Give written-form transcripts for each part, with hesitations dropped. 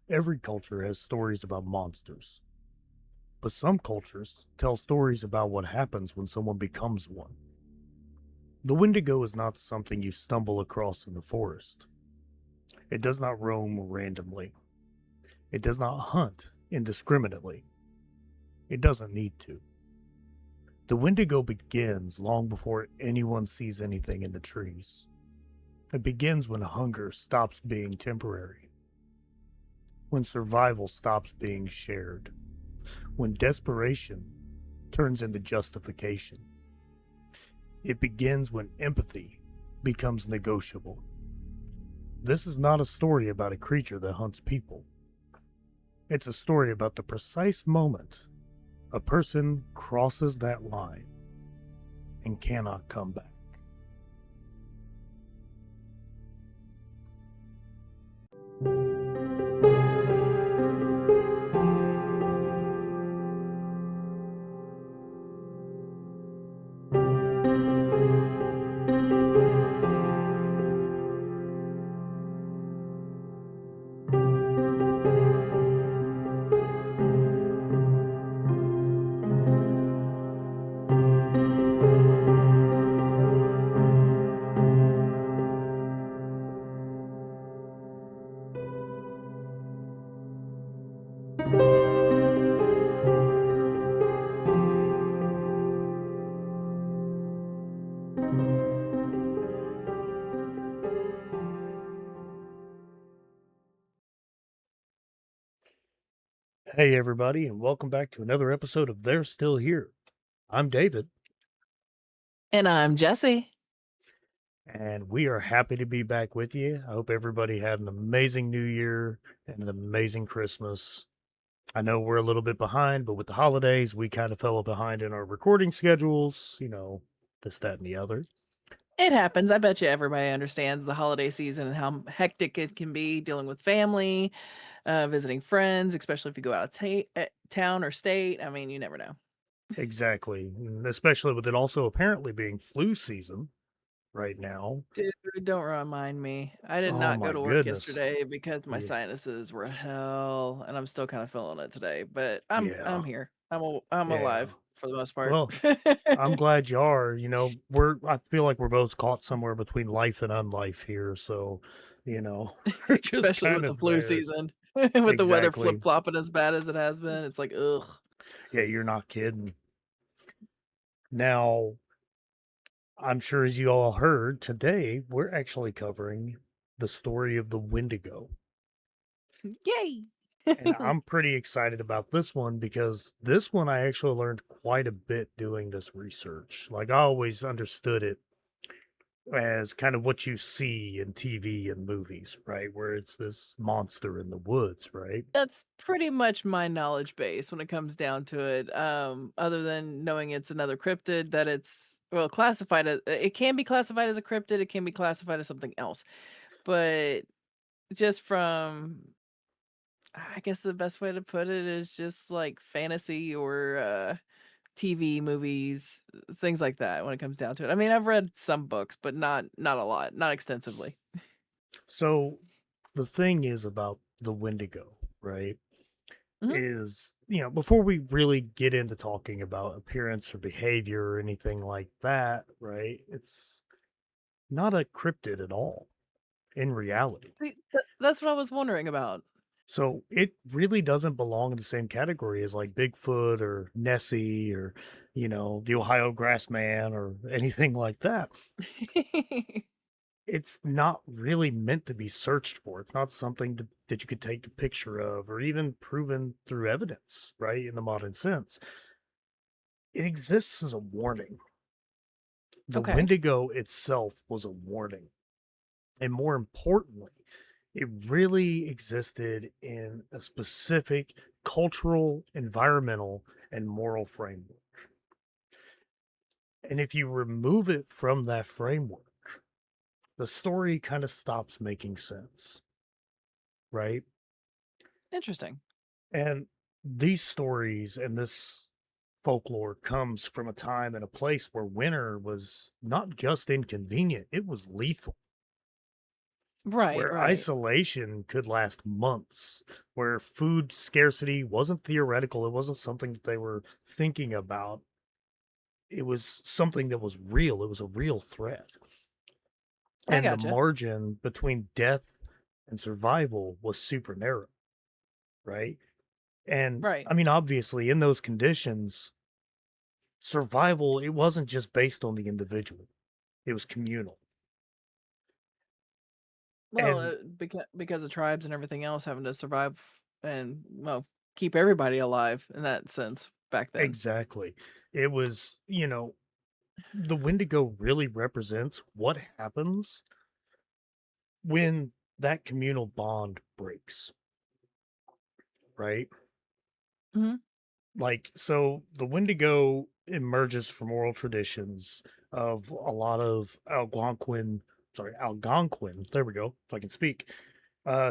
Every culture has stories about monsters, but some cultures tell stories about what happens when someone becomes one. The Wendigo is not something you stumble across in the forest. It does not roam randomly. It does not hunt indiscriminately. It doesn't need to. The Wendigo begins long before anyone sees anything in the trees. It begins when hunger stops being temporary, when survival stops being shared, when desperation turns into justification. It begins when empathy becomes negotiable. This is not a story about a creature that hunts people. It's a story about the precise moment a person crosses that line and cannot come back. Hey, everybody, and welcome back to another episode of They're Still Here. I'm David, And I'm Jesse. and we are happy to be back with you. I hope everybody had an amazing New Year and an amazing Christmas. I know we're a little bit behind, but with the holidays, we kind of fell behind in our recording schedules, this, that, and the other. It happens. I bet you everybody understands the holiday season and how hectic it can be dealing with family, visiting friends, especially if you go out of town or state. I mean, you never know. Exactly. And especially with it also apparently being flu season right now. Dude, don't remind me. I did Oh not go my to work goodness. yesterday because my Yeah. sinuses were hell, and I'm still kind of feeling it today. But I'm Yeah. here. I'm Yeah. alive for the most part. Well, I'm glad you are. I feel like we're both caught somewhere between life and unlife here. So, we're just Especially kind with the of flu there. season, with the weather flip Exactly. flopping as bad as it has been. It's like ugh. Yeah, you're not kidding. Now, I'm sure as you all heard today, we're actually covering the story of the Wendigo. Yay! And I'm pretty excited about this one because this one I actually learned quite a bit doing this research. Like I always understood it as kind of what you see in TV and movies, right? Where it's this monster in the woods, right? That's pretty much my knowledge base when it comes down to it, other than knowing it's another cryptid that it's well, classified as it can be classified as a cryptid, it can be classified as something else, but just from I guess the best way to put it is just like fantasy or, TV, movies, things like that when it comes down to it. I mean, I've read some books, but not a lot, not extensively. So the thing is about the Wendigo, right? Mhm. Is, before we really get into talking about appearance or behavior or anything like that, right? It's not a cryptid at all in reality. See, that's what I was wondering about. So it really doesn't belong in the same category as like Bigfoot or Nessie or, the Ohio Grassman or anything like that. It's not really meant to be searched for. It's not something that you could take a picture of or even proven through evidence, right? In the modern sense, it exists as a warning. The Okay, Wendigo itself was a warning. And more importantly, it really existed in a specific cultural, environmental, and moral framework. And if you remove it from that framework, the story kind of stops making sense, right? interesting. And these stories and this folklore comes from a time and a place where winter was not just inconvenient, it was lethal. Right, where right. isolation could last months, where food scarcity wasn't theoretical, it wasn't something that they were thinking about. It was something that was real, it was a real threat. I And the gotcha. margin between death and survival was super narrow, right? And Right. I mean, obviously, in those conditions, survival, it wasn't just based on the individual, it was communal. Well, And because of tribes and everything else having to survive and, well, keep everybody alive in that sense back then. exactly, it was, the Wendigo really represents what happens when that communal bond breaks, right? Mhm, Like, so the Wendigo emerges from oral traditions of a lot of Algonquin, there we go, if I can speak,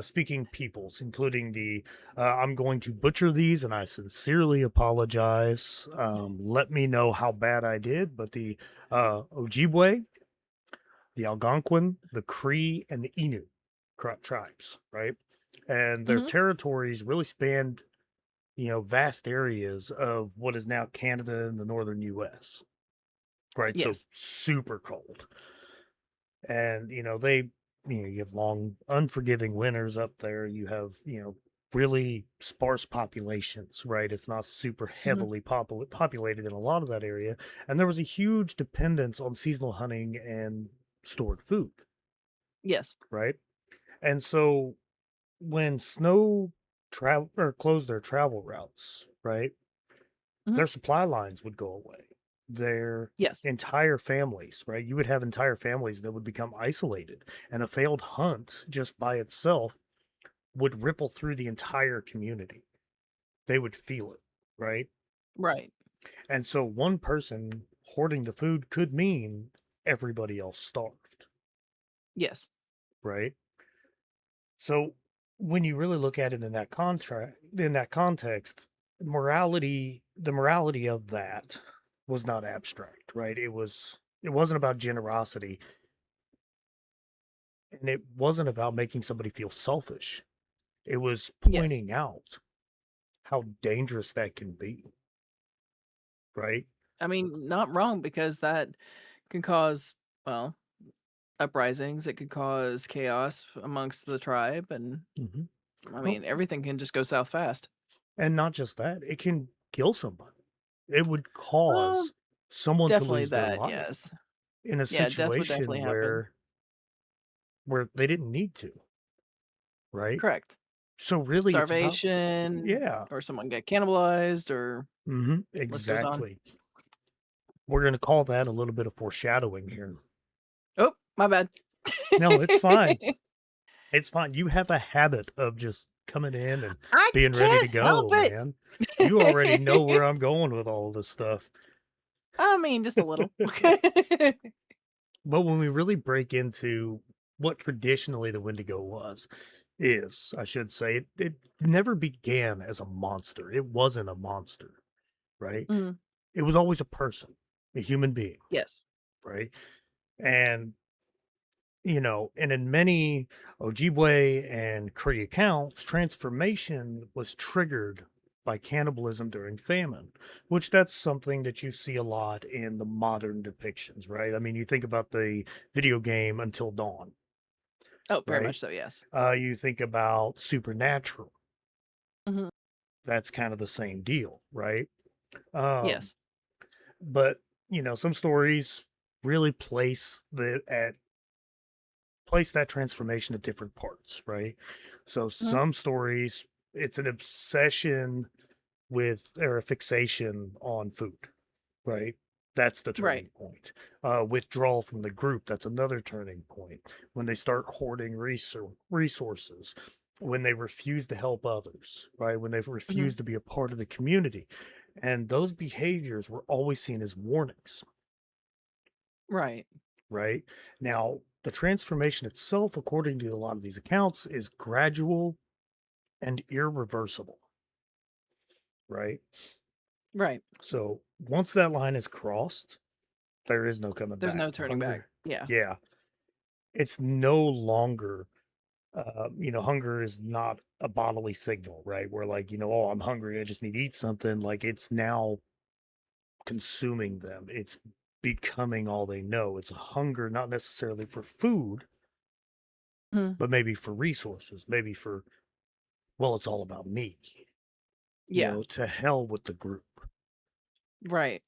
speaking peoples, including I'm going to butcher these and I sincerely apologize. Let me know how bad I did, but the Ojibwe, the Algonquin, the Cree, and the Innu tribes, right? And their mhm. territories really spanned, vast areas of what is now Canada and the northern US, right? So Yes. super cold. And, you have long, unforgiving winters up there. You have, really sparse populations, right? It's not super Mhm. heavily populated in a lot of that area. And there was a huge dependence on seasonal hunting and stored food, Yes. right? And so when snow travel or closed their travel routes, right, Mhm. their supply lines would go away. Their Yes. entire families, right? You would have entire families that would become isolated, and a failed hunt just by itself would ripple through the entire community. They would feel it, right? Right. And so one person hoarding the food could mean everybody else starved, Yes. right? So when you really look at it in that context, the morality of that was not abstract, right? It wasn't about generosity, and it wasn't about making somebody feel selfish. It was Yes. pointing out how dangerous that can be, right? I mean, not wrong because that can cause, well, uprisings. It could cause chaos amongst the tribe, and Mhm. I Oh, mean, everything can just go south fast. and not just that, it can kill somebody. It would Well, cause someone to definitely lose their that. life Yes. in a Yeah, death would definitely situation happen. where they didn't need to, right? Correct. So really it's about Starvation, yeah. or someone get cannibalized, or list goes on. Exactly. We're gonna call that a little bit of foreshadowing here. Oh, my bad. No, it's fine. It's fine. You have a habit of just coming in and I being ready to can't help go, it. man. You already know where I'm going with all this stuff. I mean, just a little. But when we really break into what traditionally the Wendigo I should say, it never began as a monster. It wasn't a monster, right? Mhm. It was always a person, a human being, Yes. right? And and in many Ojibwe and Cree accounts, transformation was triggered by cannibalism during famine, which that's something that you see a lot in the modern depictions, right? I mean, you think about the video game Until Dawn, Oh, very right? much so, yes. You think about Supernatural, Mhm. that's kind of the same deal, right? Um, Yes. but some stories really place that transformation at different parts, right? So Mhm. some stories, it's an obsession with or a fixation on food, right? That's the Right. turning point. Withdrawal from the group, that's another turning point. When they start hoarding resources, when they refuse to help others, right? When they Mhm. refuse to be a part of the community. And those behaviors were always seen as warnings, Right. right? Now, the transformation itself, according to a lot of these accounts, is gradual and irreversible, right? Right. So once that line is crossed, there is no coming There's back. no turning back. Yeah. Yeah, it's no longer. Hunger is not a bodily signal, right? Where like, oh, I'm hungry, I just need to eat something. Like it's now consuming them. It's becoming all they know. It's a hunger, not necessarily for food, Mhm. but maybe for resources, maybe for, well, it's all about me, Yeah. to hell with the group, Right.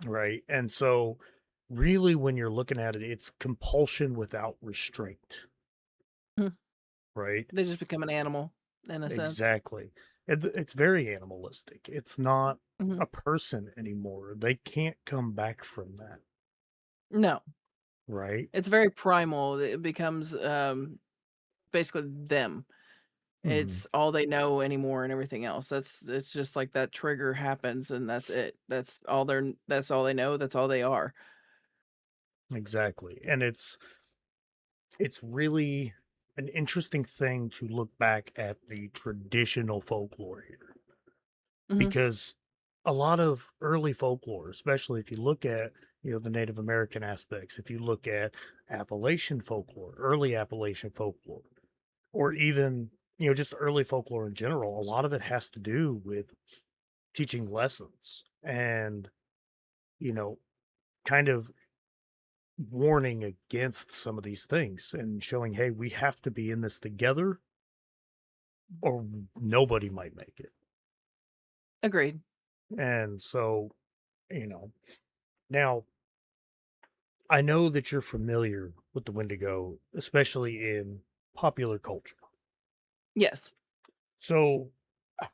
right? And so, really, when you're looking at it, it's compulsion without restraint, Mhm. right? They just become an animal in a sense. Exactly. It's very animalistic. It's not Mhm. a person anymore. They can't come back from that, No, right? it's very primal. It becomes, basically them. Mhm. It's all they know anymore and everything else. It's just like that trigger happens and that's it. That's all they know, that's all they are. Exactly. And it's really an interesting thing to look back at the traditional folklore here Mhm. because a lot of early folklore, especially if you look at the Native American aspects, if you look at Appalachian folklore, early Appalachian folklore, or even just early folklore in general, a lot of it has to do with teaching lessons and you know kind of warning against some of these things and showing, hey, we have to be in this together or nobody might make it. Agreed. And so, you know, now I know that you're familiar with the Wendigo, especially in popular culture. Yes. So,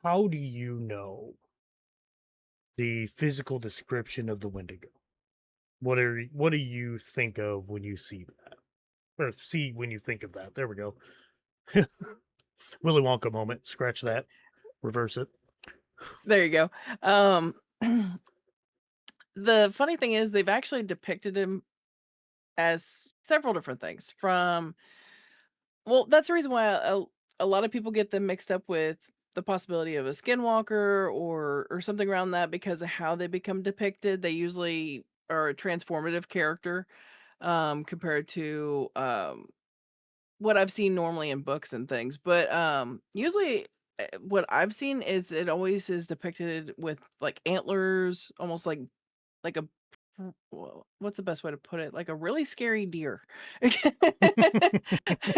how do you know the physical description of the Wendigo? What do you think of when you see that? Or see when you think of that? There we go. Willy Wonka moment. Scratch that. Reverse it. There you go. Um, the funny thing is they've actually depicted him as several different things from well, that's the reason why a lot of people get them mixed up with the possibility of a skinwalker or something around that because of how they become depicted. They usually are a transformative character compared to what I've seen normally in books and things. But usually what I've seen is it always is depicted with like antlers, almost like a what's the best way to put it? Like a really scary deer.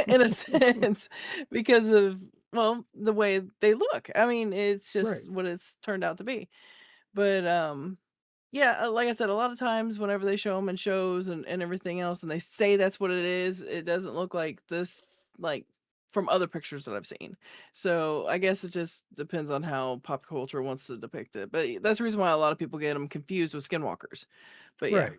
In a sense, because of, well, the way they look. I mean, it's Right. just what it's turned out to be. But, yeah, like I said, a lot of times whenever they show them in shows and everything else, and they say that's what it is, it doesn't look like this, like, from other pictures that I've seen. So, I guess it just depends on how pop culture wants to depict it, but that's the reason why a lot of people get them confused with skinwalkers. But yeah. Right.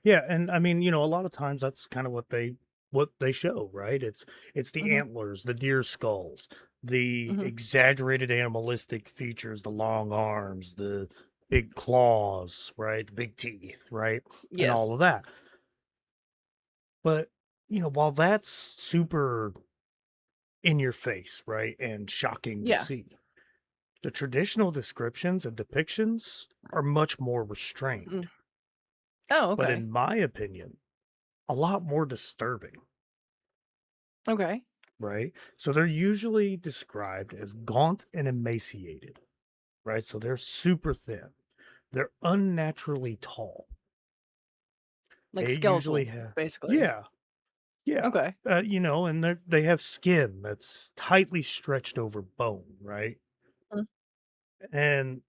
Yeah, and I mean, a lot of times that's kind of what they show, right? It's the Mhm, antlers, the deer skulls, the mhm. exaggerated animalistic features, the long arms, the big claws, right? Big teeth, right? And Yes. all of that. But, while that's super in your face, right? And shocking to Yeah. see, the traditional descriptions and depictions are much more Mm. restrained, Oh, but okay. in my opinion, a lot more disturbing. Okay. Right? So they're usually described as gaunt and emaciated, right? So they're super thin. They're unnaturally tall. Like They usually skeletal, have, basically. yeah, yeah, Okay. and they have skin that's tightly stretched over bone, right? Mm, And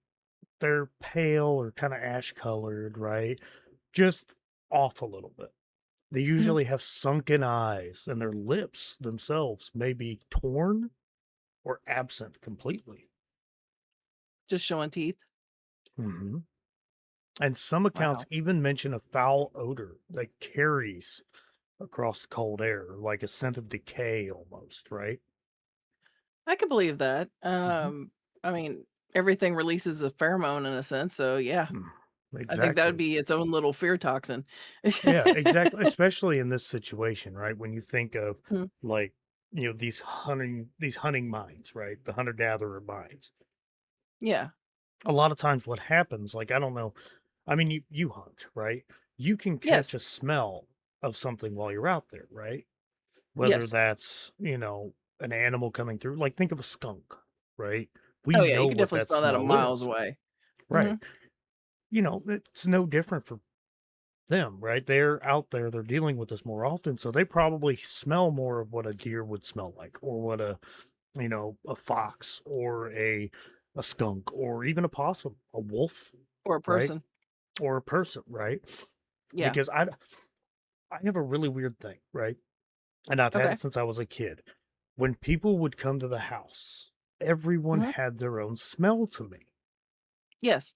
they're pale or kind of ash colored, right? Just off a little bit. They mhm. usually have sunken eyes, and their lips themselves may be torn or absent completely. Just showing teeth? Mhm. And some accounts Wow. even mention a foul odor that carries across the cold air, like a scent of decay almost, right? I could believe that. Mhm. I mean, everything releases a pheromone in a sense, so yeah. Mm, I think that would exactly. be its own little fear toxin. Yeah, exactly. Especially in this situation, right? When you think of Mhm. like, these hunting mines, right? The hunter gatherer mines. Yeah. A lot of times what happens, like I don't know, I mean you hunt, right? You can catch Yes. a smell of something while you're out there, right? whether Yes. that's, an animal coming through. Like, think of a skunk, right? We Oh, yeah, you know can what definitely that smell that a smell miles is, away. right? Mhm. It's no different for them, right? They're out there, they're dealing with this more often, so they probably smell more of what a deer would smell like, or what a fox, or a skunk, or even a possum, a wolf, Or a right? person. Or a person, right? Yeah. Because I have a really weird thing, right? And I've had Okay. it since I was a kid. When people would come to the house, everyone Mhm. had their own smell to me, Yes.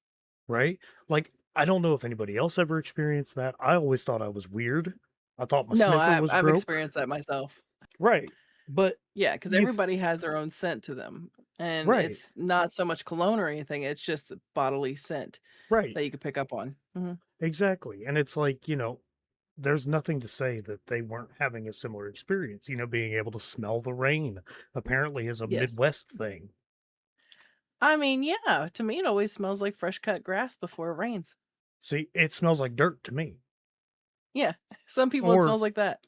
right? Like, I don't know if anybody else ever experienced that. I always thought I was weird. I thought my No, sniffer I've was I've broke. experienced that myself. Right. But Yeah, because you everybody has their own scent to them, and right, it's not so much cologne or anything, it's just the bodily scent right. that you could pick up on. Mhm. Exactly. And it's like, there's nothing to say that they weren't having a similar experience. Being able to smell the rain apparently is a Yes. Midwest thing. I mean, yeah, to me, it always smells like fresh cut grass before it rains. See, it smells like dirt to me. Yeah, some people it Or smells like that.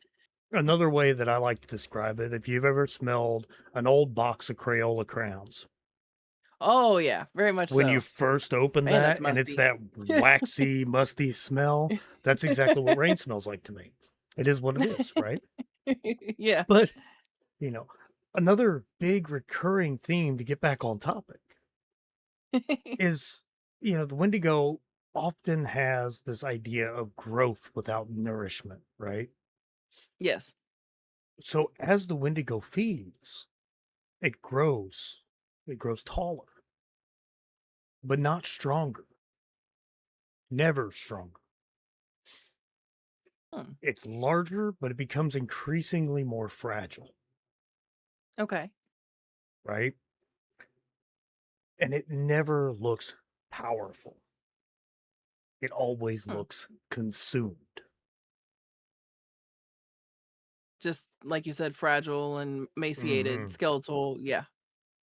another way that I like to describe it, if you've ever smelled an old box of Crayola crowns, Oh, yeah, very much when you so. first open Man, that's that and it's musty. that waxy, musty smell, that's exactly what rain smells like to me. It is what it is, right? Yeah. But, you know, another big recurring theme to get back on topic is, the Wendigo often has this idea of growth without nourishment, right? Yes. So as the Wendigo feeds, it grows. It grows taller, but not stronger. Never stronger. Hmm, It's larger, but it becomes increasingly more fragile, okay. right? And it never looks powerful. It always Hmm. looks consumed. Just like you said, fragile and emaciated, Hmm. skeletal, yeah.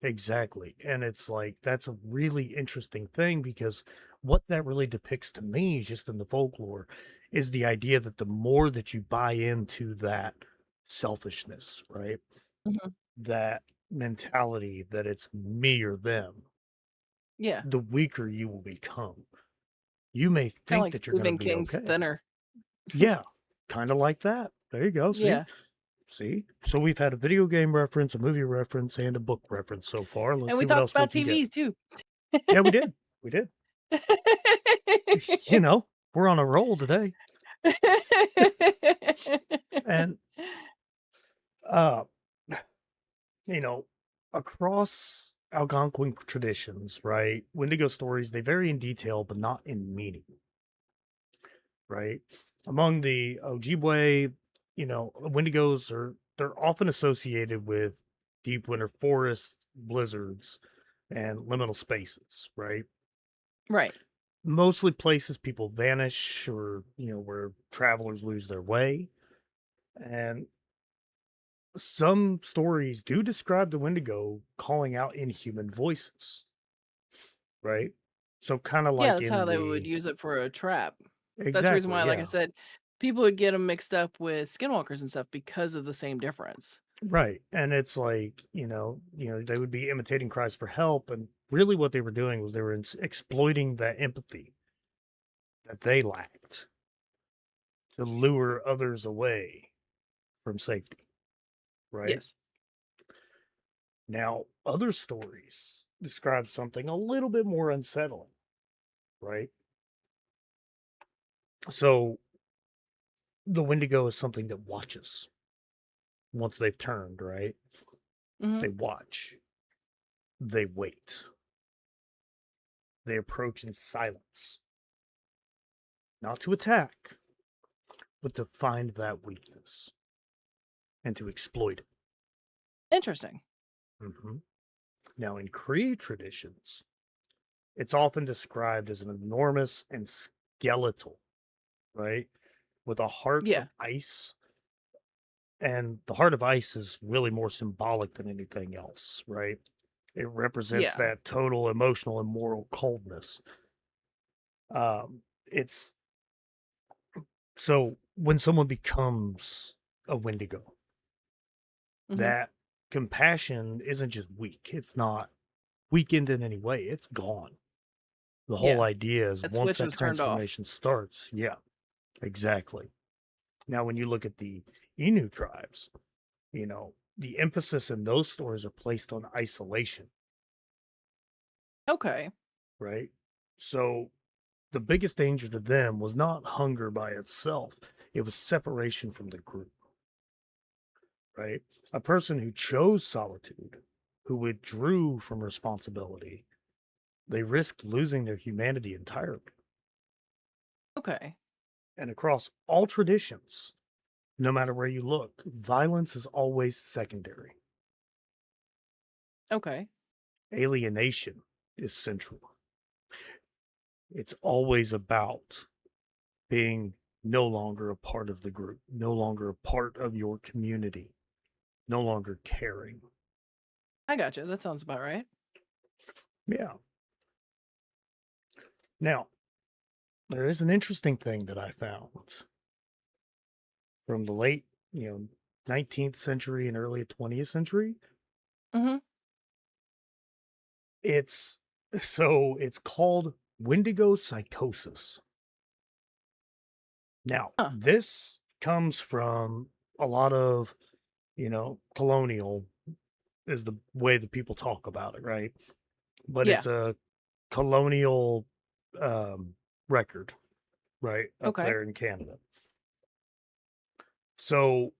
Exactly. And it's like, that's a really interesting thing because what that really depicts to me, just in the folklore, is the idea that the more that you buy into that selfishness, right? Mhm. That mentality that it's me or them, Yeah, the weaker you will become. You may kinda think like that you're going to Stephen be King's okay. Thinner. Yeah, kind of like that. There you go. See? Yeah. See? So we've had a video game reference, a movie reference, and a book reference so far. Let's And we see what talked else we about can get. TVs too. Yeah, we did. We did. We're on a roll today. And uh, you know, across Algonquin traditions, right? Wendigo stories, they vary in detail, but not in meaning, right? Among the Ojibwe, Wendigos they're often associated with deep winter forests, blizzards, and liminal spaces, right? Right. Mostly places people vanish or, where travelers lose their way. And some stories do describe the Wendigo calling out inhuman voices, right? So kind of Yeah, like that's how in they would the use it for a trap. That's the reason exactly, why, like I yeah. said, people would get them mixed up with skinwalkers and stuff because of the same difference. Right. And it's like, they would be imitating cries for help and really what they were doing was they were exploiting that empathy that they lacked to lure others away from safety, right? Yes. Now, other stories describe something a little bit more unsettling, right? So the Wendigo is something that watches once they've turned, right? Mhm. They watch, they wait, they approach in silence, not to attack, but to find that weakness and to exploit it. Interesting. Mhm. Now, in Cree traditions, it's often described as an enormous and skeletal, right? With a heart Yeah. of ice. And the heart of ice is really more symbolic than anything else, right? It represents Yeah. that total emotional and moral coldness. It's so when someone becomes a Wendigo, Mhm. that compassion isn't just weak. It's not weakened in any way. It's gone. The whole Yeah. idea is That once switch that was turned off. transformation starts, yeah, exactly. Now, when you look at the Innu tribes, the emphasis in those stories are placed on isolation, Okay. right? So the biggest danger to them was not hunger by itself, it was separation from the group, right? A person who chose solitude, who withdrew from responsibility, they risked losing their humanity entirely. Okay. And across all traditions, no matter where you look, violence is always secondary. Okay. Alienation is central. It's always about being no longer a part of the group, no longer a part of your community, no longer caring. I gotcha. That sounds about right. Yeah. Now, there is an interesting thing that I found from the late, you know, 19th century and early 20th century. Mhm. It's it's called Wendigo psychosis. Now, Huh. this comes from a lot of, colonial is the way that people talk about it, right? But Yeah. it's a colonial um, record, right, up Okay. there in Canada. So,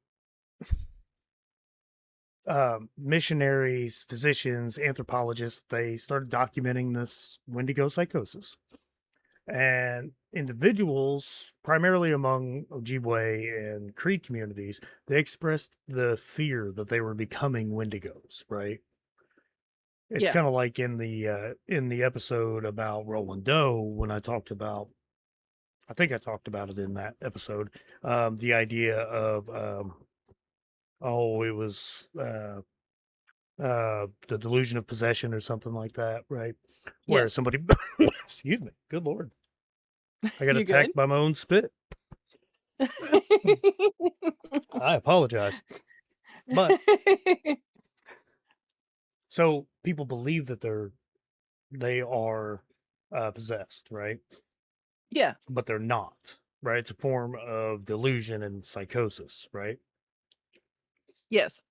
missionaries, physicians, anthropologists, they started documenting this Wendigo psychosis. And individuals, primarily among Ojibwe and Cree communities, they expressed the fear that they were becoming Wendigos, right? It's Yeah. kind of like in the episode about Roland Doe when I think I talked about it in that episode. The idea of it was the delusion of possession or something like that, right? Where Yes. somebody excuse me, good lord. I got You good? attacked by my own spit. I apologize. But so people believe that they are possessed, right? Yeah. But they're not, right? It's a form of delusion and psychosis, right? Yes.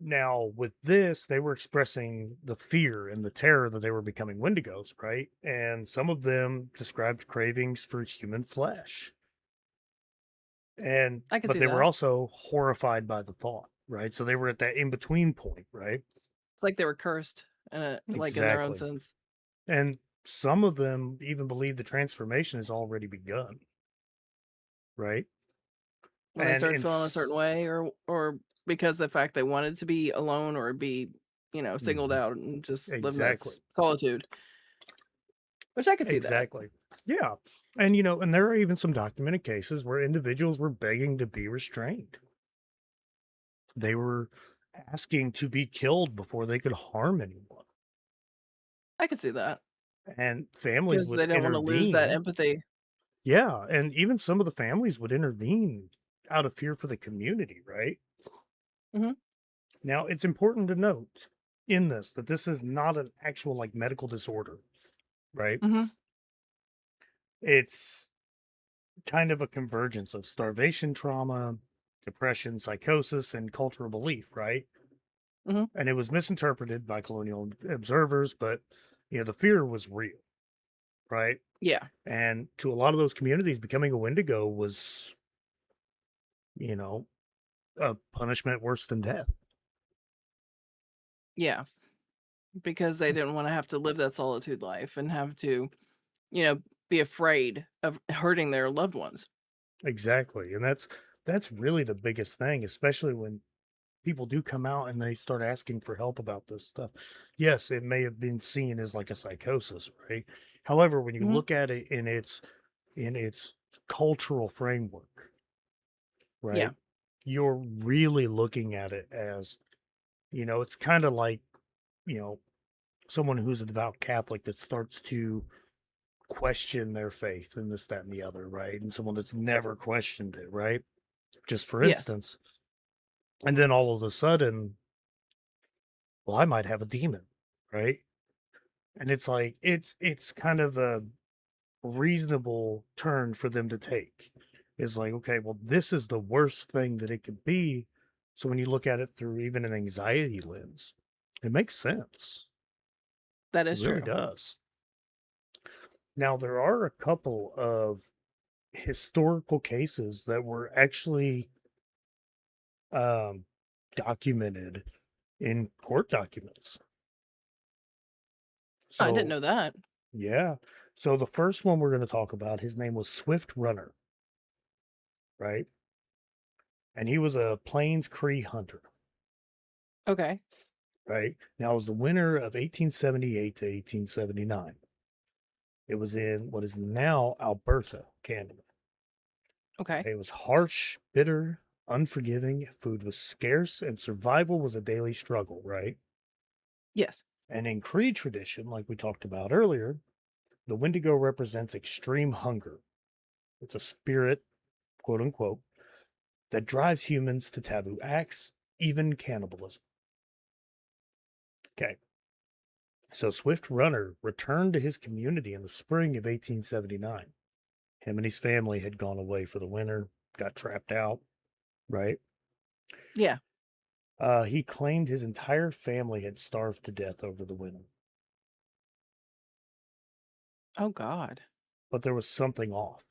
Now, with this, they were expressing the fear and the terror that they were becoming Wendigos, right? And some of them described cravings for human flesh. And I can but see they were that. also horrified by the thought, right? So they were at that in between point, right? It's like they were cursed in like in their own Exactly. sense. And some of them even believe the transformation has already begun, right? When they And started feeling a certain it's way or because the fact they wanted to be alone or be, singled Mhm. out and just live in that Exactly. solitude, which I could see that. Exactly. Yeah. And and there are even some documented cases where individuals were begging to be restrained. They were asking to be killed before they could harm anyone. I could see that And families because would they don't want to lose that intervene. empathy. Yeah. And even some of the families would intervene out of fear for the community, right? Mhm. Now, it's important to note in this that this is not an actual like medical disorder, right? Mhm. It's kind of a convergence of starvation trauma, depression, psychosis, and cultural belief, right? Mhm. And it was misinterpreted by colonial observers, but the fear was real, right? Yeah. And to a lot of those communities, becoming a Wendigo was, you know, a punishment worse than death. Yeah. Because they didn't want to have to live that solitude life and have to, you know, be afraid of hurting their loved ones. Exactly. And that's really the biggest thing, especially when people do come out and they start asking for help about this stuff. Yes, it may have been seen as like a psychosis, right? However, when you Mhm. look at it in its cultural framework, Yeah. right? You're really looking at it as, it's kind of like, you know, someone who's a devout Catholic that starts to question their faith and this, that, and the other, right? And someone that's never questioned it, right? Just for Yes. instance. And then all of a sudden, well, I might have a demon, right? And it's like it's kind of a reasonable turn for them to take. Is like, okay, well, this is the worst thing that it could be. So when you look at it through even an anxiety lens, it makes sense. That It is really true. does. Now there are a couple of historical cases that were actually um, documented in court documents. I didn't So know that. yeah. So the first one we're going to talk about, his name was Swift Runner, right? And he was a Plains Cree hunter, Okay. right? Now it was the winter of 1878 to 1879. It was in what is now Alberta, Canada. Okay. Okay, it was harsh, bitter, unforgiving. Food was scarce, and survival was a daily struggle, right? Yes. And in Cree tradition, like we talked about earlier, the Wendigo represents extreme hunger. It's a spirit, quote unquote, that drives humans to taboo acts, even cannibalism. Okay, so Swift Runner returned to his community in the spring of 1879. Him and his family had gone away for the winter, got trapped out, right? Yeah. He claimed his entire family had starved to death over the winter, Oh God. but there was something off.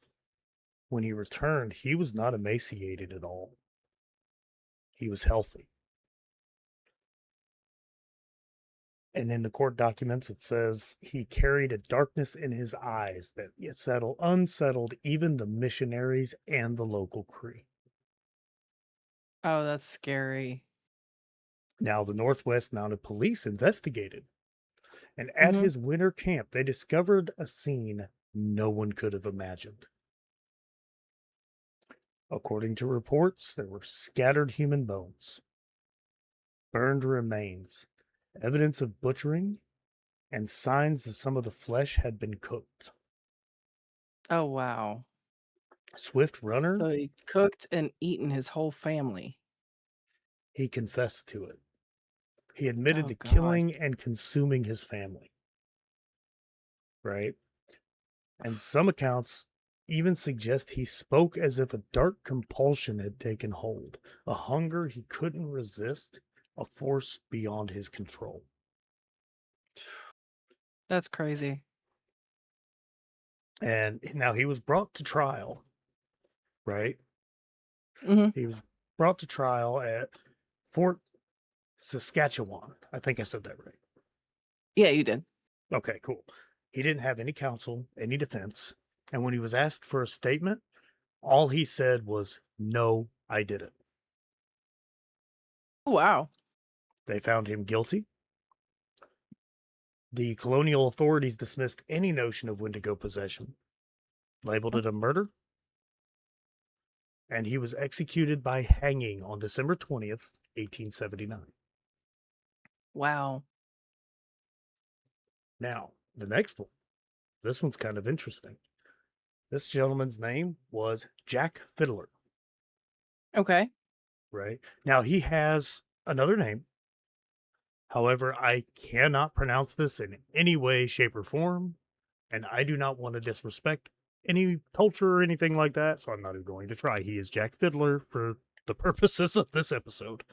When he returned, he was not emaciated at all. He was healthy. And in the court documents, it says he carried a darkness in his eyes that yet unsettled even the missionaries and the local Cree. Oh, that's scary. Now, the Northwest Mounted Police investigated, and at Mhm. his winter camp, they discovered a scene no one could have imagined. According to reports, there were scattered human bones, burned remains, evidence of butchering, and signs that some of the flesh had been cooked. Oh wow. Swift Runner, So he cooked and eaten his whole family. he confessed to it. He admitted Oh to God. killing and consuming his family, right? And some accounts even suggest he spoke as if a dark compulsion had taken hold, a hunger he couldn't resist, a force beyond his control. That's crazy. And now he was brought to trial, right? Mhm. He was brought to trial at Fort Saskatchewan. I think I said that right. Yeah, you did. Okay, cool. He didn't have any counsel, any defense. And when he was asked for a statement, all he said was, "No, I didn't." Oh, wow. They found him guilty. The colonial authorities dismissed any notion of Wendigo possession, labeled Oh, it a murder, and he was executed by hanging on December 20th, 1879. wow. Now, the next one, this one's kind of interesting. This gentleman's name was Jack Fiddler, Okay. right? Now, he has another name. However, I cannot pronounce this in any way, shape, or form, and I do not want to disrespect any culture or anything like that, so I'm not even going to try. He is Jack Fiddler for the purposes of this episode.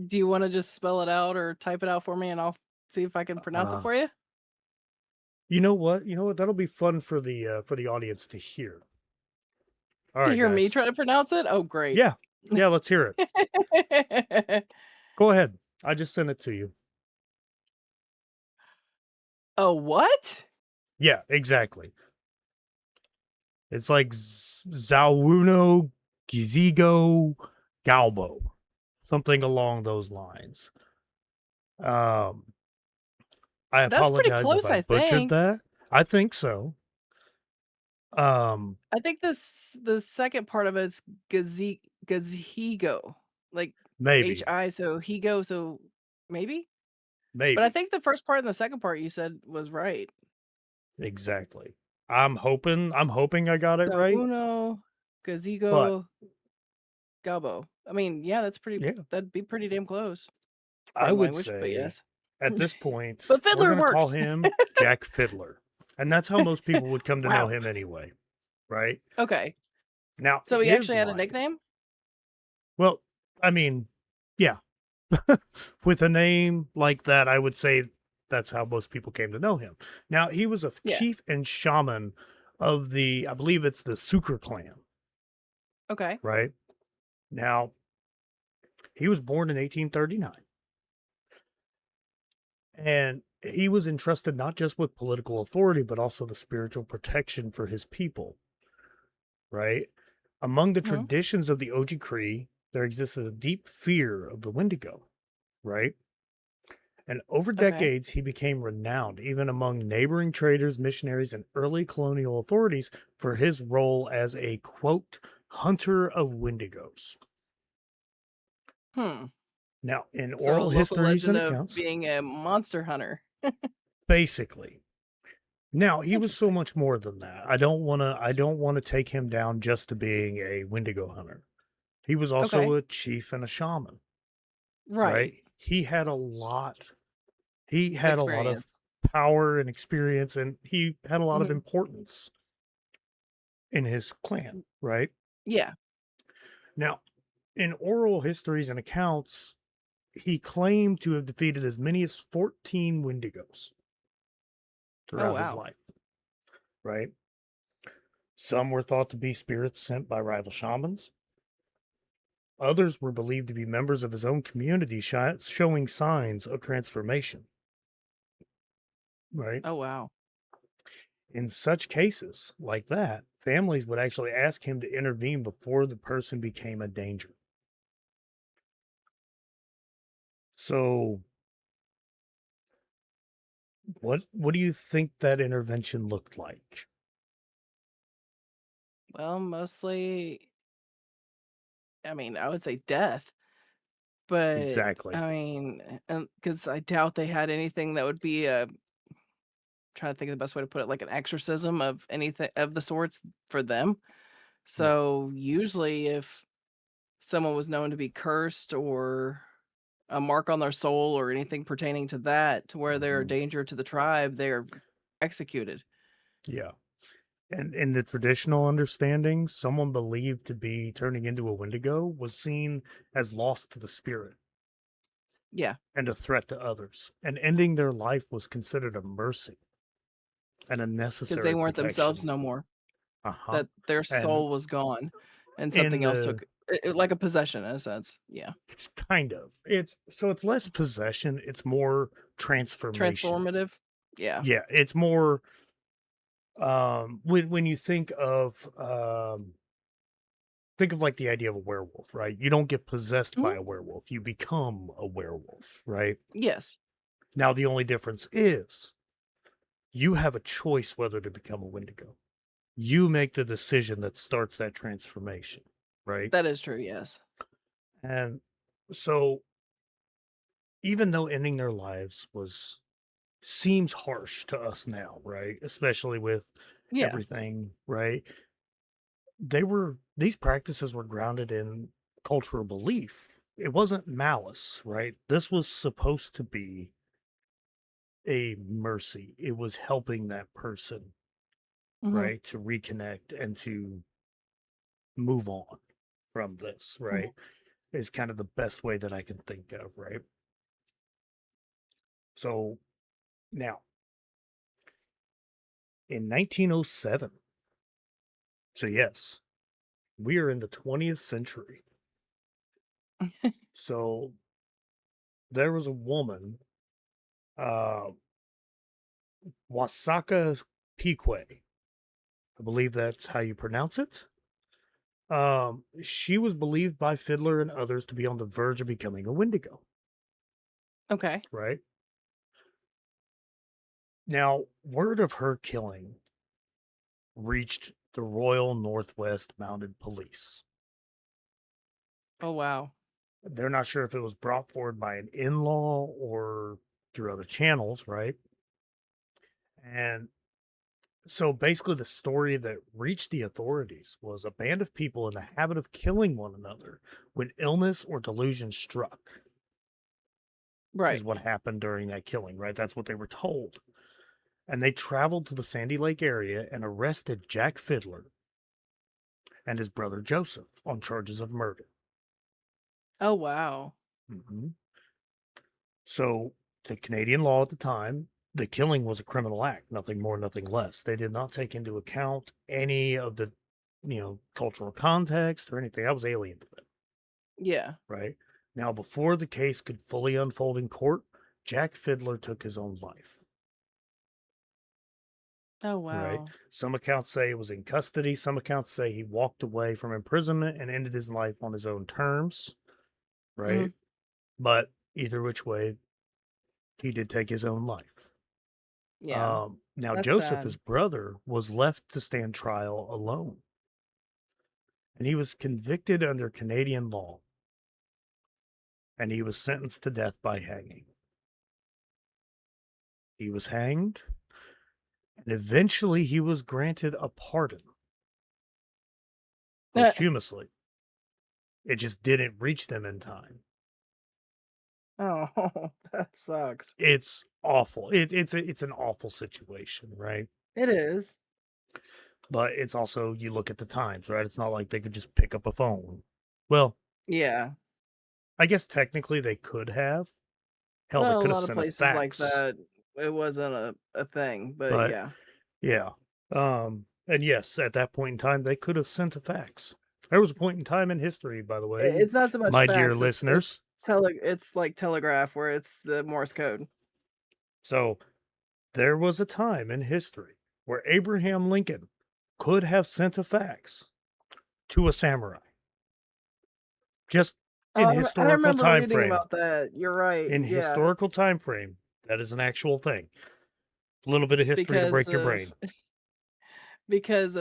Do you wanna just spell it out or type it out for me, and I'll see if I can pronounce it Uh, for you? you know what? You know what? That'll be fun for the audience to hear. All To right, hear me guys. try to pronounce it? Oh, great. Yeah, yeah. Let's hear it. Go ahead. I just sent it to you. Oh, what? Yeah, exactly. It's like Zawuno Gizigo Galbo, something along those lines. Um, I That's pretty apologize if close, I I butchered think. that. I think so. Um, I think the second part of it's gazebo, like, maybe, H-I, so Higo, so maybe? But I maybe, think the first part and the second part you said was right. exactly. I'm hoping I got it So right, uno, but gazebo, gabo. I mean, yeah, yeah, that'd be pretty damn close. I foreign would language, but say yes. at this point, But we're Fiddler going to call works. him Jack Fiddler. And that's how most people would come to know Wow. him anyway, right? Okay. Now, So he his actually had a life, nickname? well, I mean, yeah, with a name like that, I would say that's how most people came to know him. Now, he was a Yeah. chief and shaman of I believe it's the Suker clan, Okay. right? Now, he was born in 1839, and he was entrusted not just with political authority, but also the spiritual protection for his people, right? Among the Mhm. traditions of the Oji there existed a deep fear of the Wendigo, right? And over Okay. decades, he became renowned, even among neighboring traders, missionaries, and early colonial authorities, for his role as a quote, hunter of Wendigos. Hmm. Now, in So a oral local histories and legend of accounts, being a monster hunter. basically. Now, he was so Interesting. much more than that. I don't want to take him down just to being a Wendigo hunter. He was also Okay. a chief and a shaman, Right. right? He had a lot of Experience. power and experience, and he had a lot of Mhm. importance in his clan, right? Yeah. Now, in oral histories and accounts, he claimed to have defeated as many as 14 Wendigos Oh, throughout his wow. life, right? Some were thought to be spirits sent by rival shamans. Others were believed to be members of his own community showing signs of transformation, right? Oh, wow. In such cases like that, families would actually ask him to intervene before the person became a danger. So, what do you think that intervention looked like? Well, mostly, I mean, I would say death, but Exactly. I mean, because I doubt they had anything that would be trying to think of the best way to put it, like an exorcism of anything of the sorts for them. Right. So usually, if someone was known to be cursed or a mark on their soul or anything pertaining to that, to where they're a Mhm. danger to the tribe, they're executed. Yeah. And in the traditional understanding, someone believed to be turning into a Wendigo was seen as lost to the spirit Yeah, and a threat to others. And ending their life was considered a mercy and a because they necessary weren't themselves protection. no more. Uh-huh. That their And soul was gone, and in something else the took like a possession in a sense. Yeah. it's kind of it's less possession, it's more transformation. Transformative? Yeah. Yeah, it's more when you think of like the idea of a werewolf, right? You don't get possessed by Mhm. a werewolf, you become a werewolf, right? Yes. Now, the only difference is you have a choice whether to become a Wendigo. You make the decision that starts that transformation, right? That is true, yes. And so, even though ending their lives was seems harsh to us now, right? Especially with Yeah. everything, right? These practices were grounded in cultural belief. It wasn't malice, right? This was supposed to be a mercy. It was helping that person, Mhm. right, to reconnect and to move on from this, Mhm. right? Is kind of the best way that I can think of, right? So now in 1907, so yes, we are in the 20th century. So there was a woman, uh, Wasaka Pique. I believe that's how you pronounce it. She was believed by Fiddler and others to be on the verge of becoming a Wendigo, Okay. right? Now, word of her killing reached the Royal Northwest Mounted Police. Oh, wow. They're not sure if it was brought forward by an in law or through other channels, right? And so basically, the story that reached the authorities was a band of people in the habit of killing one another when illness or delusion struck. is Right. what happened during that killing, right? That's what they were told. And they traveled to the Sandy Lake area and arrested Jack Fiddler and his brother Joseph on charges of murder. Oh, wow. Mhm. So, to Canadian law at the time, the killing was a criminal act, nothing more, nothing less. They did not take into account any of the, cultural context or anything. That was alien to them, Yeah. right? Now, before the case could fully unfold in court, Jack Fiddler took his own life, Oh, right? wow. Some accounts say it was in custody. Some accounts say he walked away from imprisonment and ended his life on his own terms, right? Mhm. But either which way, he did take his own life. Yeah. Now That's Joseph, sad. his brother, was left to stand trial alone, and he was convicted under Canadian law, and he was sentenced to death by hanging. He was hanged, and eventually he was granted a pardon posthumously. It just didn't reach them in time. Oh, that sucks. It's awful. It's an awful situation, right? It is. But it's also, you look at the times, right? It's not like they could just pick up a phone. Well, Yeah. I guess technically they could have. Hell, they Well, a could have lot of sent a places like fax, that, it wasn't a thing, but but yeah. yeah. And yes, at that point in time, they could have sent a fax. There was a point in time in history, by the way, It's not so much my dear fax, listeners. it's like telegraph where it's the Morse code. So there was a time in history where Abraham Lincoln could have sent a fax to a samurai, just Oh, in I historical remember time reading frame. about that. You're right. In Yeah, historical time frame, that is an actual thing. A little bit of history to because break your of brain.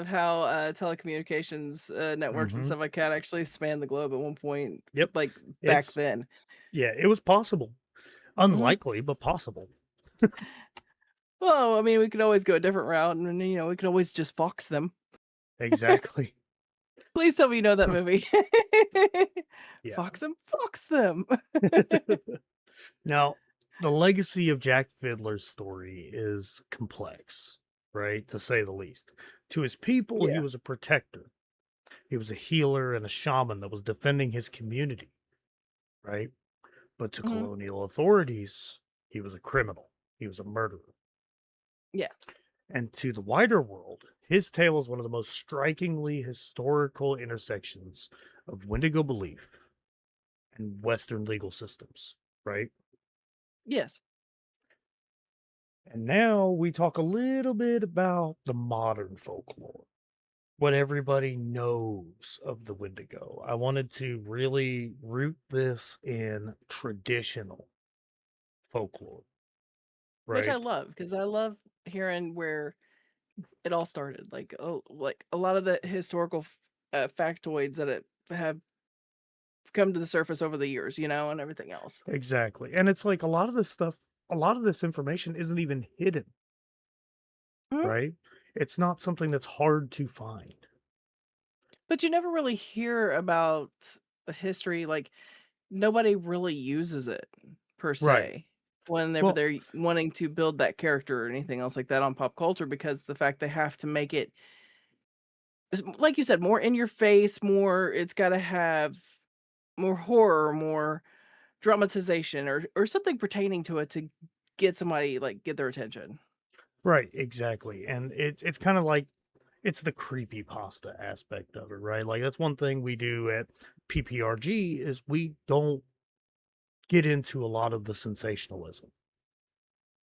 how telecommunications networks and Hmm. stuff like that actually spanned the globe at one point, Yep. like back It's then. Yeah, it was possible. Hmm. Unlikely, but possible. Well, I mean, we could always go a different route, and we could always just fox them. Exactly. Please tell me you know that movie. Yeah. Fox them. Now, the legacy of Jack Fiddler's story is complex, right? To say the least. To his people, he Yeah. was a protector. He was a healer and a shaman that was defending his community, right? But to Hmm. colonial authorities, he was a criminal. He was a murderer. Yeah. And to the wider world, his tale is one of the most strikingly historical intersections of Wendigo belief and Western legal systems, right? Yes. And now we talk a little bit about the modern folklore, what everybody knows of the Wendigo. I wanted to really root this in traditional folklore, Which I right? love because I love hearing where it all started. Like a lot of the historical factoids that have come to the surface over the years, and everything else. Exactly. And it's like a lot of this information isn't even hidden, Mhm. right? It's not something that's hard to find. But you never really hear about the history. Like nobody really uses it per Right. se whenever Well, they're wanting to build that character or anything else like that on pop culture because the fact they have to make it, like you said, more in your face, more. It's got to have more horror, more dramatization, or something pertaining to it to get somebody like get their attention. right, exactly. And it's kind of like it's the creepy pasta aspect of it, right? Like that's one thing we do at PPRG is we don't get into a lot of the sensationalism.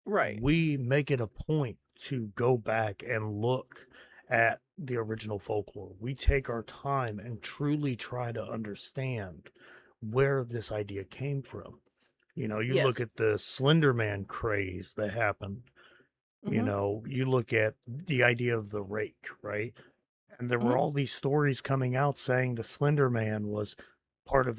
Right. We make it a point to go back and look at the original folklore. We take our time and truly try to understand where this idea came from. You look Yes. at the Slender Man craze that happened. Mhm. You look at the idea of the rake, right? And there were Mhm. all these stories coming out saying the Slender Man was part of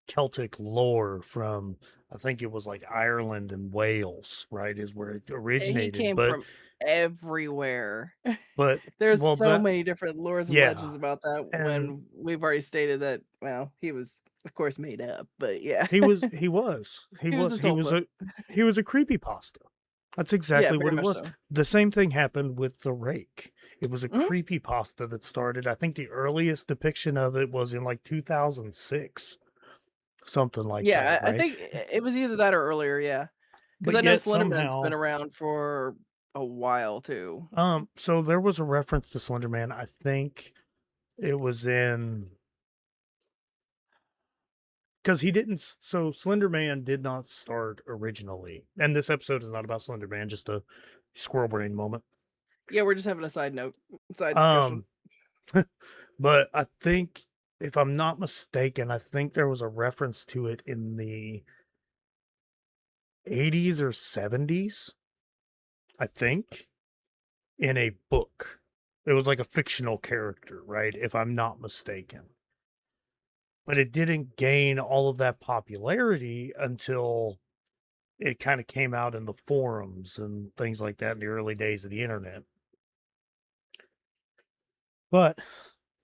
Celtic lore from, I think it was like Ireland and Wales, right, is where it He originated. came from everywhere. But There's well so that many different lores and yeah, legends about that and when we've already stated that, well, he was, of course, made up, but yeah. he was he was he He was was the he told was book. a he was a creepypasta. That's Yeah, exactly very what it much was. so. The same thing happened with the rake. It was a Mhm. creepypasta that started. I think the earliest depiction of it was in like 2006, something like that, Yeah, I right? think it was either that or earlier, yeah. Because But I know yet Slenderman's been somehow, around for a while too. so there was a reference to Slender Man. I think it was in because he didn't. So Slender Man did not start originally, and this episode is not about Slender Man. Just a squirrel brain moment. Yeah, we're just having a side note, side discussion. Um, but I think, if I'm not mistaken, I think there was a reference to it in the 80s or 70s, I think, in a book. It was like a fictional character, right? If I'm not mistaken. But it didn't gain all of that popularity until it kind of came out in the forums and things like that in the early days of the internet. But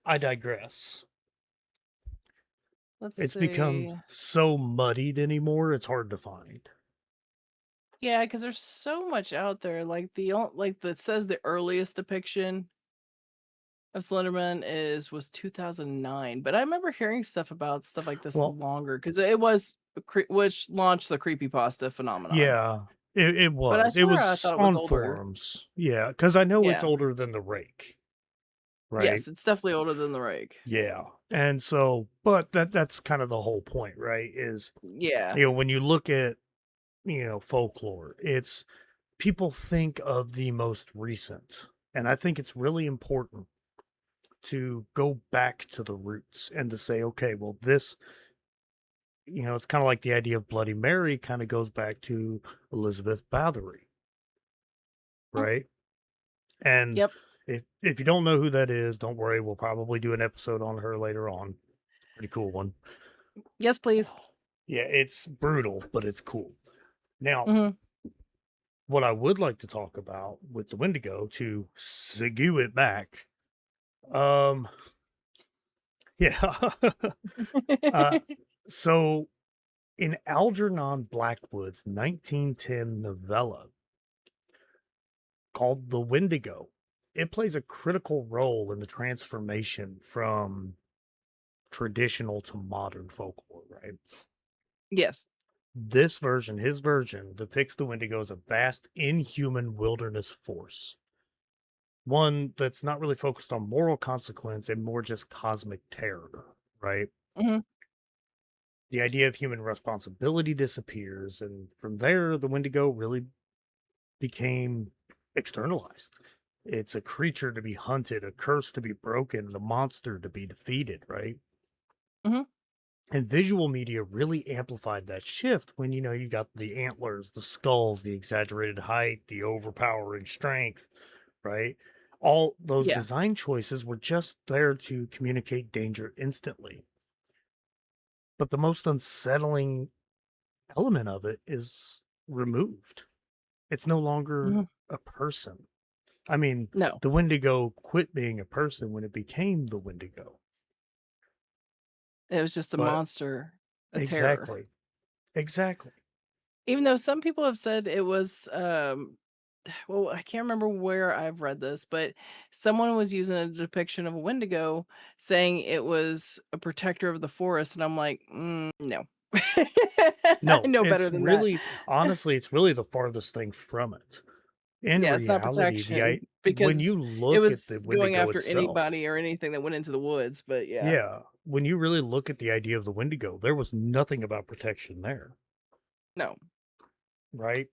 I digress. Let's It's become see. so muddied anymore, it's hard to find. Yeah, because there's so much out there. Like like that says the earliest depiction of Slenderman was 2009, but I remember hearing stuff about stuff like this Well, longer because it was which launched the creepypasta phenomenon. yeah, it But I was. It swear I was thought it was on older. forums. Yeah, because I know it's Yeah. older than the rake, right? Yes, it's definitely older than the rake. Yeah. And so, but that's kind of the whole point, right? Is, Yeah. when you look at, folklore, it's people think of the most recent. And I think it's really important to go back to the roots and to say, okay, well, this, it's kind of like the idea of Bloody Mary kind of goes back to Elizabeth Bathory, Mm, right? And yep. if you don't know who that is, don't worry. We'll probably do an episode on her later on. Pretty cool one. Yes, please. Yeah, it's brutal, but it's cool. Now, Mhm. what I would like to talk about with the Wendigo to segue it back, um, yeah. uh, so in Algernon Blackwood's 1910 novella called The Wendigo, it plays a critical role in the transformation from traditional to modern folklore, right? Yes. This version, his version, depicts the Wendigo as a vast, inhuman wilderness force. One that's not really focused on moral consequence and more just cosmic terror, right? Mhm. The idea of human responsibility disappears, and from there, the Wendigo really became externalized. It's a creature to be hunted, a curse to be broken, the monster to be defeated, right? Mhm. And visual media really amplified that shift when, you got the antlers, the skulls, the exaggerated height, the overpowering strength, right? All those Yeah. design choices were just there to communicate danger instantly. But the most unsettling element of it is removed. It's no longer Mhm. a person. I mean, No. the Wendigo quit being a person when it became the Wendigo. It was just a But monster, a terror. exactly, exactly. Even though some people have said it was, well, I can't remember where I've read this, but someone was using a depiction of a Wendigo saying it was a protector of the forest, and I'm like, no. I No, know better it's than that. really, honestly, it's really the farthest thing from it. In Yeah, it's not reality, protection when because you it look at the was going Wendigo after itself, anybody or anything that went into the woods, but yeah. yeah, when you really look at the idea of the Wendigo, there was nothing about protection there, No. right?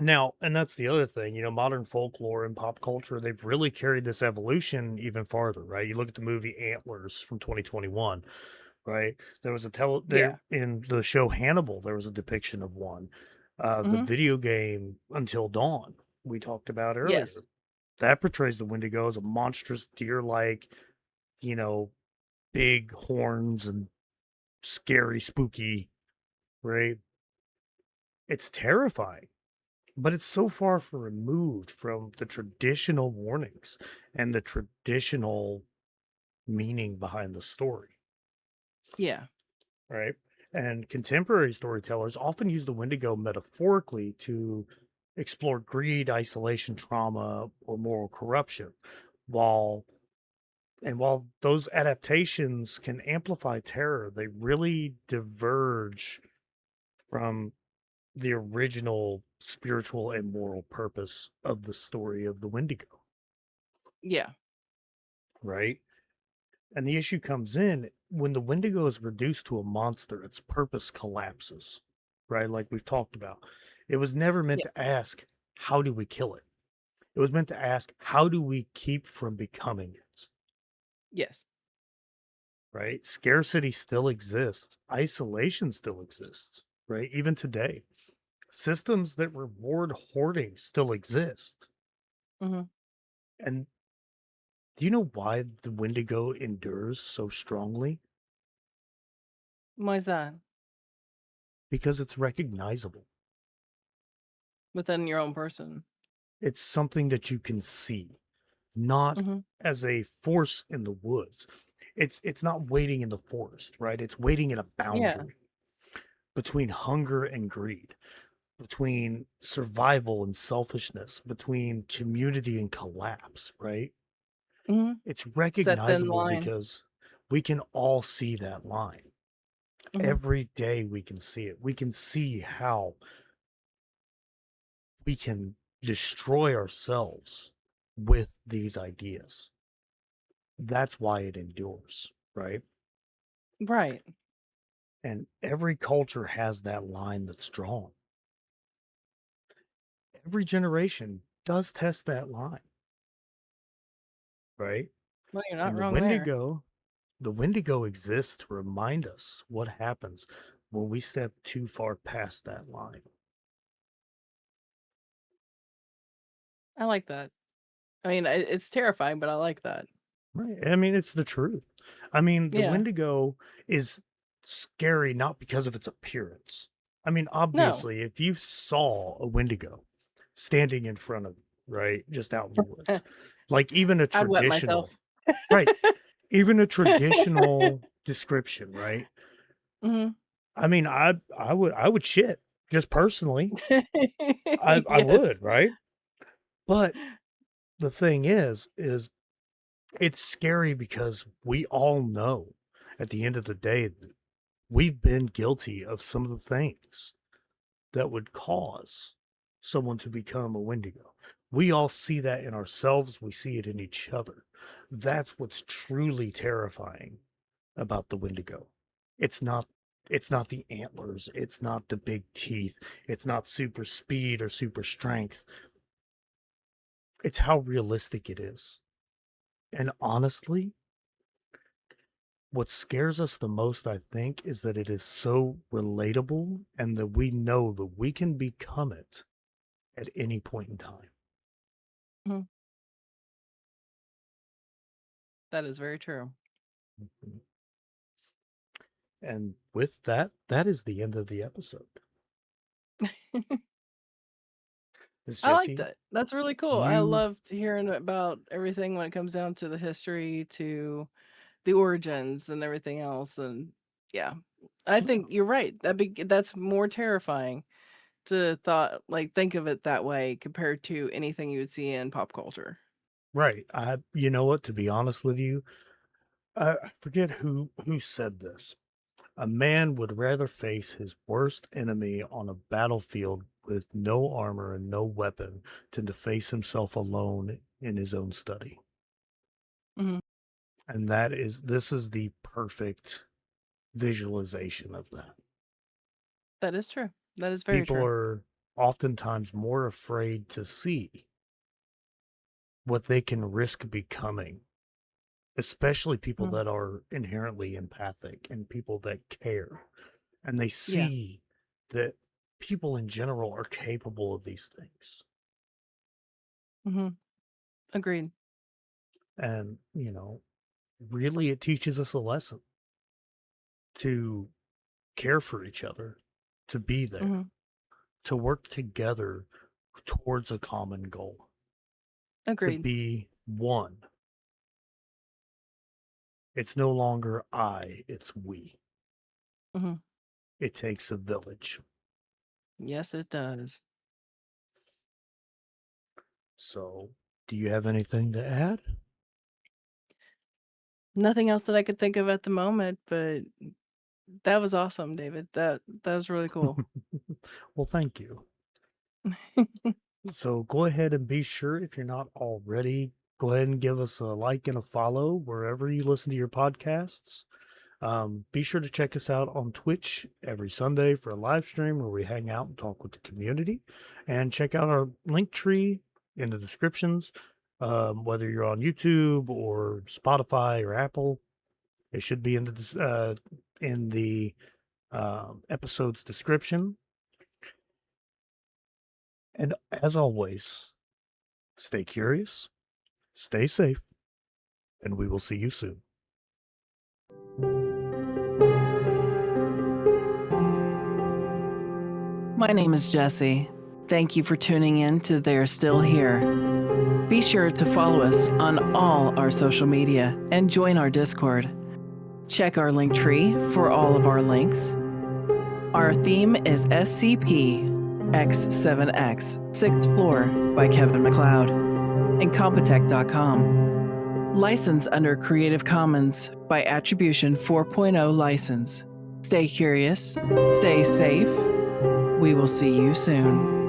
Now, and that's the other thing, modern folklore and pop culture, they've really carried this evolution even farther, right? You look at the movie Antlers from 2021, right? There was there Yeah. in the show Hannibal, there was a depiction of one. The Mhm. video game Until Dawn, we talked about Yes. earlier, that portrays the Wendigo as a monstrous deer-like, you know, big horns and scary, spooky, right? It's terrifying, but it's so far removed from the traditional warnings and the traditional meaning behind the story, Yeah. right? And contemporary storytellers often use the Wendigo metaphorically to explore greed, isolation, trauma, or moral corruption, while while those adaptations can amplify terror, they really diverge from the original spiritual and moral purpose of the story of the Wendigo, Yeah. right? And the issue comes in when the Wendigo is reduced to a monster, its purpose collapses, right? Like we've talked about. It was never meant Yeah. to ask, how do we kill it? It was meant to ask, how do we keep from becoming it? Yes. Right? Scarcity still exists, isolation still exists, right? Even today, systems that reward hoarding still exist. Mhm. And do you know why the Wendigo endures so strongly? Why is that? Because it's recognizable. Within your own person. It's something that you can see, not Mhm. as a force in the woods. It's not waiting in the forest, right? It's waiting in a Yeah. boundary between hunger and greed, between survival and selfishness, between community and collapse, right? Mhm. It's It's that thin recognizable line. because we can all see that line. Mhm. Every day we can see it. We can see how we can destroy ourselves with these ideas. That's why it endures, right? Right. And every culture has that line that's drawn. Every generation does test that line, right? Well, you're not And wrong there. The Wendigo exists to remind us what happens when we step too far past that line. I like that. I mean, it's terrifying, but I like that. Right. I mean, it's the truth. I mean, the Yeah. Wendigo is scary not because of its appearance. I mean, No. obviously, if you saw a Wendigo standing in front of you, right, just out in the woods, like even a I'd wet myself. traditional, right, even a traditional description, right? Mhm. I mean, I would shit just personally. I Yes. would, right? But the thing is it's scary because we all know at the end of the day that we've been guilty of some of the things that would cause someone to become a Wendigo. We all see that in ourselves, we see it in each other. That's what's truly terrifying about the Wendigo. It's not it's not the antlers, it's not the big teeth, it's not super speed or super strength. It's how realistic it is. And honestly, what scares us the most, I think, is that it is so relatable and that we know that we can become it at any point in time. Mhm. That is very true. Mhm. And with that, that is the end of the episode. Miss I like Jesse, that. That's really do cool. I you loved hearing about everything when it comes down to the history, to the origins, and everything else. And yeah, I yeah, think you're right. That's more terrifying to think of it that way compared to anything you would see in pop culture. right. I you know what, to be honest with you, I forget who said this. A man would rather face his worst enemy on a battlefield with no armor and no weapon than to face himself alone in his own study. Mhm. And this is the perfect visualization of that. That is true. That is very People true. are oftentimes more afraid to see what they can risk becoming, especially people Mhm. that are inherently empathic and people that care. And they Yeah. see that people in general are capable of these things. Mhm. Agreed. And, really, it teaches us a lesson to care for each other, to be there, Mhm. to work together towards a common goal, to Agreed. be one. It's no longer I, it's we. Mhm. It takes a village. Yes, it does. So, do you have anything to add? Nothing else that I could think of at the moment, but that was awesome, David. That was really cool. Well, thank you. So go ahead and be sure, if you're not already, go ahead and give us a like and a follow wherever you listen to your podcasts. Be sure to check us out on Twitch every Sunday for a live stream where we hang out and talk with the community. And check out our link tree in the descriptions. Whether you're on YouTube or Spotify or Apple, it should be in the episode's description. And as always, stay curious, stay safe, and we will see you soon. My name is Jesse. Thank you for tuning in to They're Still Here. Be sure to follow us on all our social media and join our Discord. Check our link tree for all of our links. Our theme is SCP X7X, 6th Floor by Kevin MacLeod and Compotech.com. Licensed under Creative Commons by Attribution 4.0 license. Stay curious, stay safe. We will see you soon.